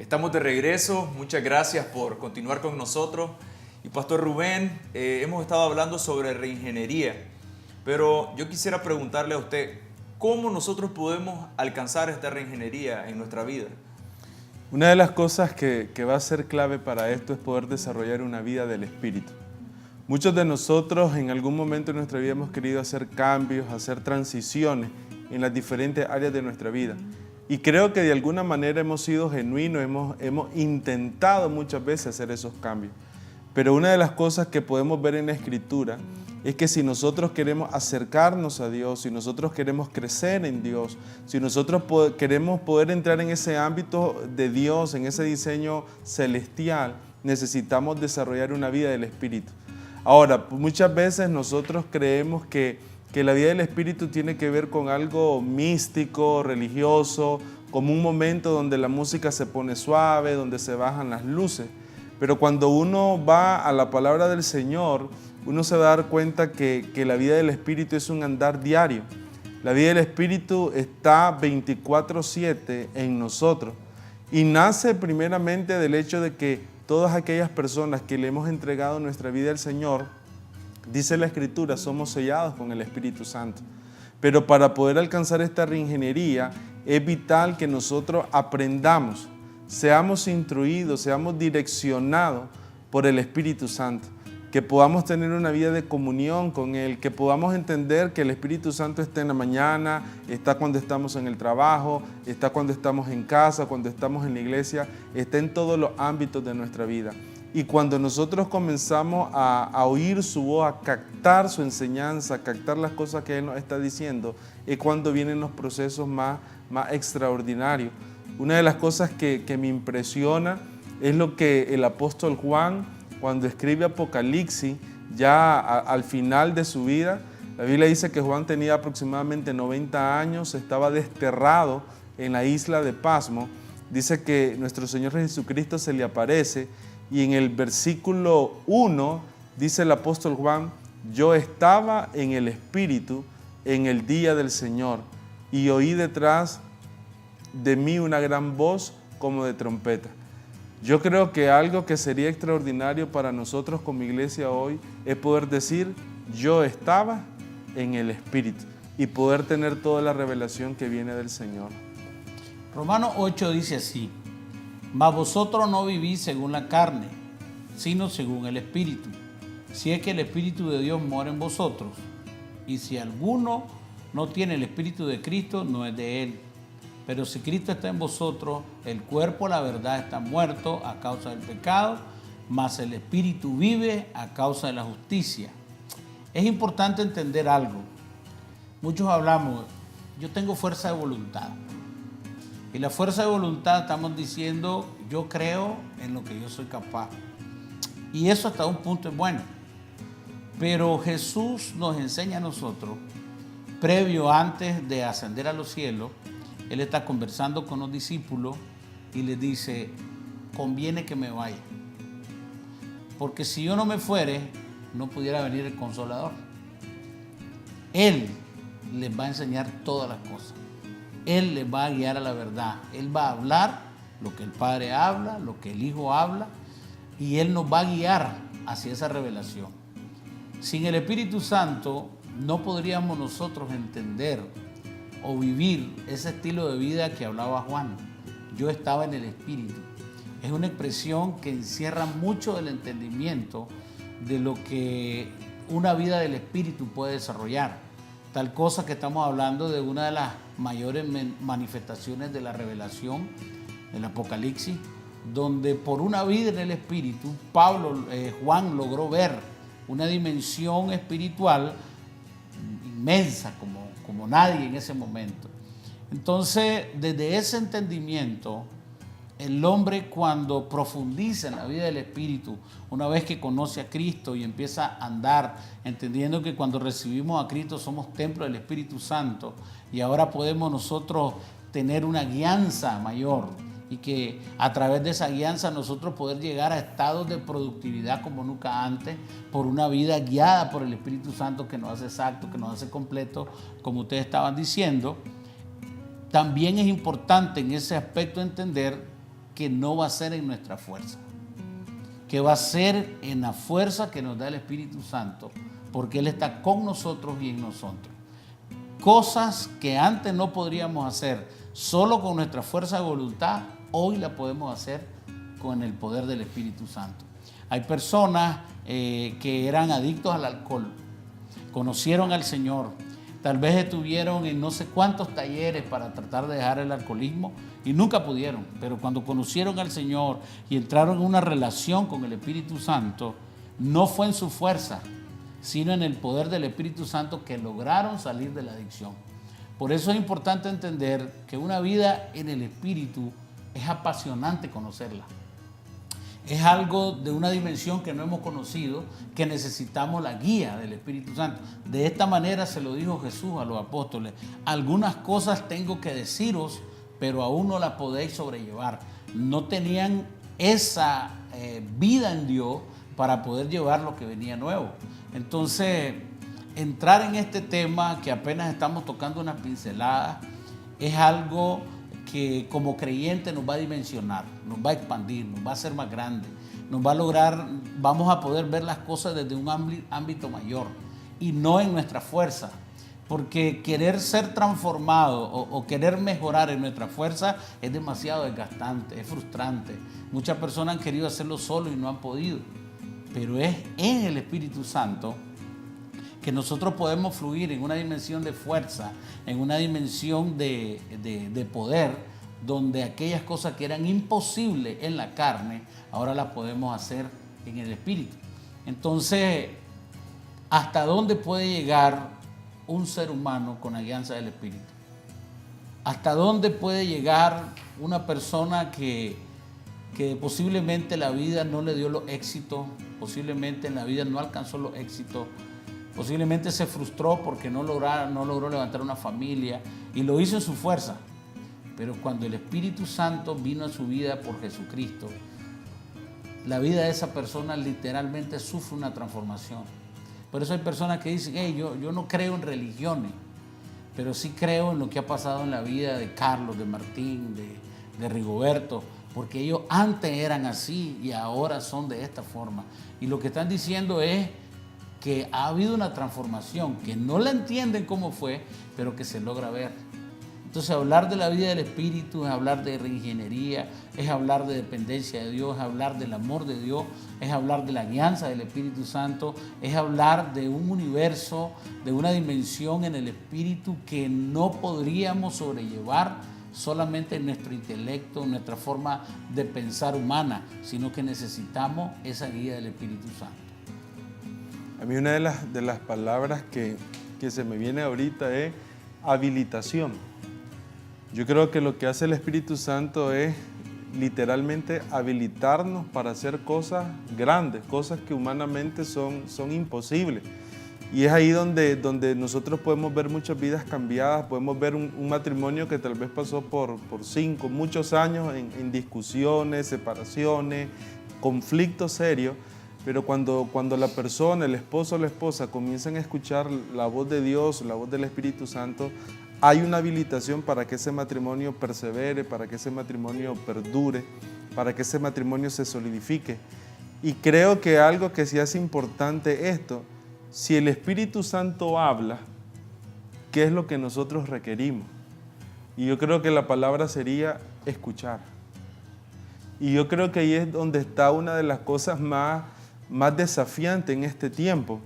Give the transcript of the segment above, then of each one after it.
Estamos de regreso, muchas gracias por continuar con nosotros. Y Pastor Rubén, hemos estado hablando sobre reingeniería, pero yo quisiera preguntarle a usted, ¿cómo nosotros podemos alcanzar esta reingeniería en nuestra vida? Una de las cosas que va a ser clave para esto es poder desarrollar una vida del Espíritu. Muchos de nosotros en algún momento de nuestra vida hemos querido hacer cambios, hacer transiciones en las diferentes áreas de nuestra vida. Y creo que de alguna manera hemos sido genuinos, hemos intentado muchas veces hacer esos cambios. Pero una de las cosas que podemos ver en la Escritura es que si nosotros queremos acercarnos a Dios, si nosotros queremos crecer en Dios, si nosotros queremos poder entrar en ese ámbito de Dios, en ese diseño celestial, necesitamos desarrollar una vida del Espíritu. Ahora, muchas veces nosotros creemos que la vida del Espíritu tiene que ver con algo místico, religioso, como un momento donde la música se pone suave, donde se bajan las luces. Pero cuando uno va a la palabra del Señor, uno se va a dar cuenta que la vida del Espíritu es un andar diario. La vida del Espíritu está 24/7 en nosotros y nace primeramente del hecho de que todas aquellas personas que le hemos entregado nuestra vida al Señor, dice la Escritura, somos sellados con el Espíritu Santo. Pero para poder alcanzar esta reingeniería es vital que nosotros aprendamos, seamos instruidos, seamos direccionados por el Espíritu Santo, que podamos tener una vida de comunión con Él, que podamos entender que el Espíritu Santo está en la mañana, está cuando estamos en el trabajo, está cuando estamos en casa, cuando estamos en la iglesia, está en todos los ámbitos de nuestra vida. Y cuando nosotros comenzamos a oír su voz, a captar su enseñanza, a captar las cosas que Él nos está diciendo, es cuando vienen los procesos más extraordinarios. Una de las cosas que me impresiona es lo que el apóstol Juan, cuando escribe Apocalipsis, ya al final de su vida, la Biblia dice que Juan tenía aproximadamente 90 años, estaba desterrado en la isla de Pasmo. Dice que nuestro Señor Jesucristo se le aparece y en el versículo 1 dice el apóstol Juan, yo estaba en el Espíritu en el día del Señor y oí detrás de mí una gran voz como de trompeta. Yo creo que algo que sería extraordinario para nosotros como iglesia hoy es poder decir, yo estaba en el Espíritu y poder tener toda la revelación que viene del Señor. Romanos 8 dice así, mas vosotros no vivís según la carne, sino según el Espíritu, si es que el Espíritu de Dios mora en vosotros. Y si alguno no tiene el Espíritu de Cristo, no es de él. Pero si Cristo está en vosotros, el cuerpo, la verdad, está muerto a causa del pecado, mas el Espíritu vive a causa de la justicia. Es importante entender algo. Muchos hablamos, yo tengo fuerza de voluntad. Y la fuerza de voluntad estamos diciendo, yo creo en lo que yo soy capaz. Y eso hasta un punto es bueno. Pero Jesús nos enseña a nosotros, previo antes de ascender a los cielos, Él está conversando con los discípulos y les dice, conviene que me vaya. Porque si yo no me fuere, no pudiera venir el Consolador. Él les va a enseñar todas las cosas. Él les va a guiar a la verdad. Él va a hablar lo que el Padre habla, lo que el Hijo habla, y Él nos va a guiar hacia esa revelación. Sin el Espíritu Santo no podríamos nosotros entender o vivir ese estilo de vida que hablaba Juan. Yo estaba en el Espíritu. Es una expresión que encierra mucho del entendimiento de lo que una vida del Espíritu puede desarrollar. Tal cosa que estamos hablando de una de las mayores manifestaciones de la revelación del Apocalipsis, donde por una vida en el Espíritu, Juan logró ver una dimensión espiritual inmensa como nadie en ese momento. Entonces, desde ese entendimiento, el hombre cuando profundiza en la vida del Espíritu, una vez que conoce a Cristo y empieza a andar, entendiendo que cuando recibimos a Cristo somos templo del Espíritu Santo y ahora podemos nosotros tener una guianza mayor y que a través de esa guianza nosotros poder llegar a estados de productividad como nunca antes, por una vida guiada por el Espíritu Santo que nos hace exacto, que nos hace completo, como ustedes estaban diciendo. También es importante en ese aspecto entender que no va a ser en nuestra fuerza, que va a ser en la fuerza que nos da el Espíritu Santo, porque Él está con nosotros y en nosotros. Cosas que antes no podríamos hacer solo con nuestra fuerza de voluntad, hoy la podemos hacer con el poder del Espíritu Santo. Hay personas que eran adictos al alcohol, conocieron al Señor, tal vez estuvieron en no sé cuántos talleres para tratar de dejar el alcoholismo y nunca pudieron, pero cuando conocieron al Señor y entraron en una relación con el Espíritu Santo, no fue en su fuerza, sino en el poder del Espíritu Santo que lograron salir de la adicción. Por eso es importante entender que una vida en el Espíritu es apasionante conocerla. Es algo de una dimensión que no hemos conocido, que necesitamos la guía del Espíritu Santo. De esta manera se lo dijo Jesús a los apóstoles: algunas cosas tengo que deciros, pero aún no las podéis sobrellevar. No tenían esa vida en Dios para poder llevar lo que venía nuevo. Entonces, entrar en este tema que apenas estamos tocando unas pinceladas es algo que como creyente nos va a dimensionar, nos va a expandir, nos va a hacer más grande, nos va a lograr, vamos a poder ver las cosas desde un ámbito mayor y no en nuestra fuerza, porque querer ser transformado o querer mejorar en nuestra fuerza es demasiado desgastante, es frustrante. Muchas personas han querido hacerlo solo y no han podido, pero es en el Espíritu Santo que nosotros podemos fluir en una dimensión de fuerza, en una dimensión de poder, donde aquellas cosas que eran imposibles en la carne, ahora las podemos hacer en el Espíritu. Entonces, ¿hasta dónde puede llegar un ser humano con la guianza del Espíritu? ¿Hasta dónde puede llegar una persona que posiblemente la vida no le dio los éxitos, posiblemente en la vida no alcanzó los éxitos, posiblemente se frustró porque no logró levantar una familia y lo hizo en su fuerza? Pero cuando el Espíritu Santo vino a su vida por Jesucristo, la vida de esa persona literalmente sufre una transformación. Por eso hay personas que dicen: hey, yo no creo en religiones, pero sí creo en lo que ha pasado en la vida de Carlos, de Martín, de Rigoberto, porque ellos antes eran así y ahora son de esta forma. Y lo que están diciendo es que ha habido una transformación, que no la entienden cómo fue, pero que se logra ver. Entonces, hablar de la vida del Espíritu es hablar de reingeniería, es hablar de dependencia de Dios, es hablar del amor de Dios, es hablar de la alianza del Espíritu Santo, es hablar de un universo, de una dimensión en el Espíritu que no podríamos sobrellevar solamente en nuestro intelecto, en nuestra forma de pensar humana, sino que necesitamos esa guía del Espíritu Santo. A mí una de las palabras que se me viene ahorita es habilitación. Yo creo que lo que hace el Espíritu Santo es literalmente habilitarnos para hacer cosas grandes, cosas que humanamente son imposibles. Y es ahí donde nosotros podemos ver muchas vidas cambiadas, podemos ver un matrimonio que tal vez pasó por muchos años en discusiones, separaciones, conflictos serios. Pero cuando la persona, el esposo o la esposa comienzan a escuchar la voz de Dios, la voz del Espíritu Santo, hay una habilitación para que ese matrimonio persevere, para que ese matrimonio perdure, para que ese matrimonio se solidifique. Y creo que algo que sí hace importante esto, si el Espíritu Santo habla, ¿qué es lo que nosotros requerimos? Y yo creo que la palabra sería escuchar. Y yo creo que ahí es donde está una de las cosas más desafiante en este tiempo,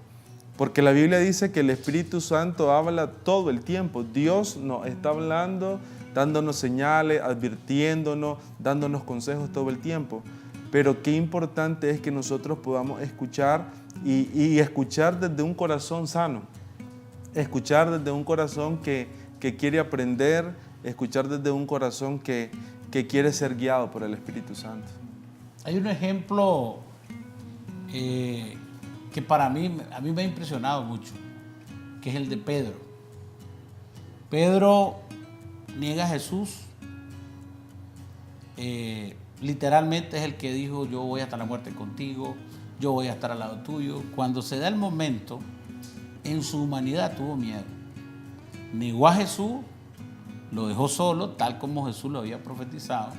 porque la Biblia dice que el Espíritu Santo habla todo el tiempo. Dios nos está hablando, dándonos señales, advirtiéndonos, dándonos consejos todo el tiempo. Pero qué importante es que nosotros podamos escuchar y escuchar desde un corazón sano, escuchar desde un corazón que quiere aprender, escuchar desde un corazón que quiere ser guiado por el Espíritu Santo. Hay un ejemplo que para mí me ha impresionado mucho, que es el de Pedro. Pedro niega a Jesús, literalmente es el que dijo: yo voy hasta la muerte contigo, yo voy a estar al lado tuyo. Cuando se da el momento, en su humanidad tuvo miedo, negó a Jesús, lo dejó solo, tal como Jesús lo había profetizado,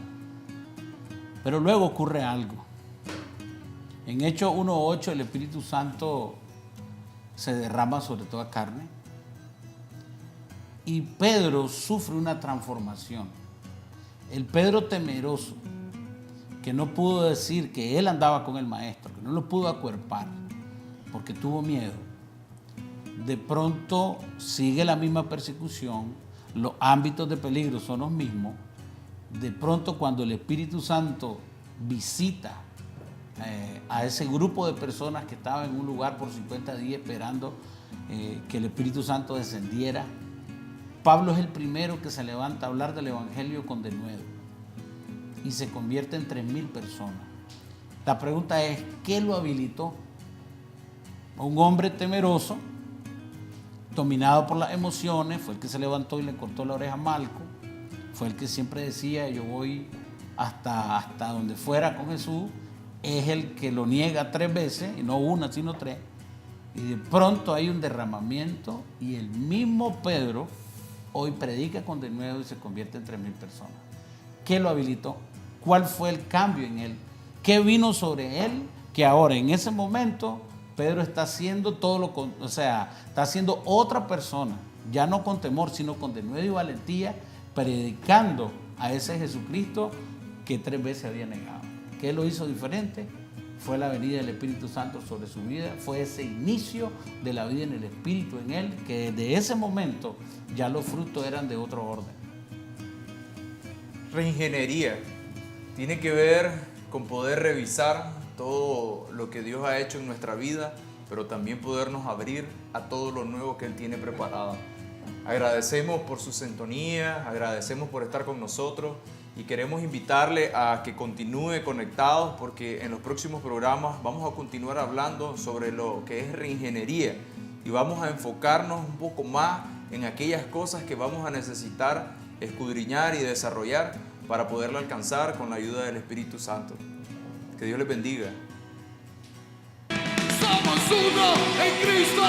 Pero luego ocurre algo. En Hechos 1:8 el Espíritu Santo se derrama sobre toda carne y Pedro sufre una transformación. El Pedro temeroso, que no pudo decir que él andaba con el maestro, que no lo pudo acuerpar porque tuvo miedo, de pronto sigue la misma persecución, los ámbitos de peligro son los mismos. De pronto, cuando el Espíritu Santo visita a ese grupo de personas que estaban en un lugar por 50 días esperando que el Espíritu Santo descendiera, Pablo es el primero que se levanta a hablar del Evangelio con denuedo y se convierte en 3.000 personas. La pregunta es, ¿qué lo habilitó? Un hombre temeroso, dominado por las emociones, fue el que se levantó y le cortó la oreja a Malco, fue el que siempre decía, yo voy hasta donde fuera con Jesús, es el que lo niega 3 veces, y no una, sino 3, y de pronto hay un derramamiento, y el mismo Pedro hoy predica con denuedo y se convierte en 3.000 personas. ¿Qué lo habilitó? ¿Cuál fue el cambio en él? ¿Qué vino sobre él? Que ahora, en ese momento, Pedro está haciendo está haciendo otra persona, ya no con temor, sino con denuedo y valentía, predicando a ese Jesucristo que 3 veces había negado. ¿Qué lo hizo diferente? Fue la venida del Espíritu Santo sobre su vida, fue ese inicio de la vida en el Espíritu en él, que desde ese momento ya los frutos eran de otro orden. Reingeniería tiene que ver con poder revisar todo lo que Dios ha hecho en nuestra vida, pero también podernos abrir a todo lo nuevo que Él tiene preparado. Agradecemos por su sintonía, agradecemos por estar con nosotros y queremos invitarle a que continúe conectados porque en los próximos programas vamos a continuar hablando sobre lo que es reingeniería y vamos a enfocarnos un poco más en aquellas cosas que vamos a necesitar escudriñar y desarrollar para poderla alcanzar con la ayuda del Espíritu Santo. Que Dios les bendiga. Somos uno en Cristo.